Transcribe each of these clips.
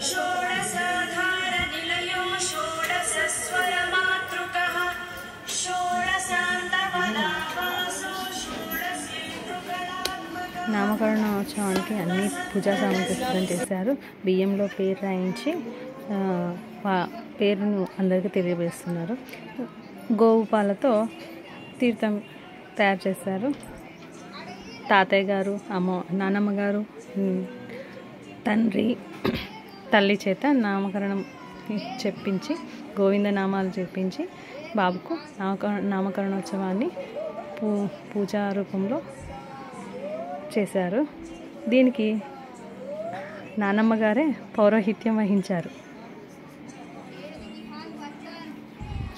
షోడశాధారనిలయో షోడశస్వరమాతృకః షోడశాంతపదావాసో షోడశేంద్రుకళాత్మకః. నామకరణోత్సవానికి అన్ని పూజా సామాగ్రి సిద్ధం చేశారు. బియ్యంలో పేరు రాయించి పేరును అందరికీ తెలియజేస్తున్నారు. గోవు పాలతో తీర్థం తయారు చేశారు. తాతయ్య గారు, నానమ్మ గారు, తల్లి చేత నామకరణం చెప్పించి గోవింద నామాలు చెప్పించి బాబుకు నామకరణోత్సవాన్ని పూజా రూపంలో చేశారు. దీనికి నానమ్మ గారే పౌరోహిత్యం వహించారు.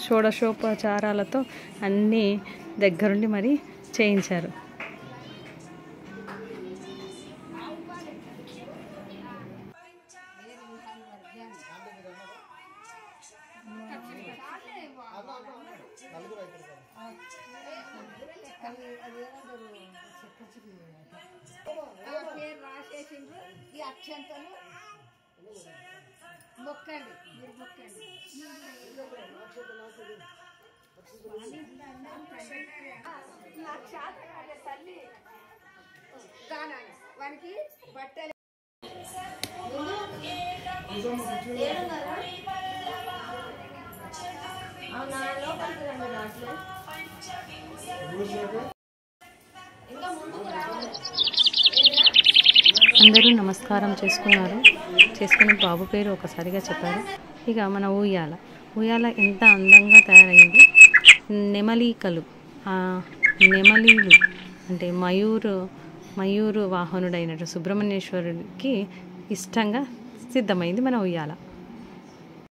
షోడశోపచారాలతో అన్నీ దగ్గరుండి మరి చేయించారు. ఈ అక్షంతలు మొక్కండి, మీరు మొక్కండి. తల్లి దానాన్ని వానికి బట్టలు అందరూ నమస్కారం చేసుకుని బాబు పేరు ఒకసారిగా చెప్పారు. ఇక మన ఉయ్యాల ఎంత అందంగా తయారైంది. నెమలీకలు, నెమలీలు అంటే మయూరు వాహనుడైనట్టు సుబ్రహ్మణ్యేశ్వరుడికి ఇష్టంగా సిద్ధమైంది మన ఉయ్యాల.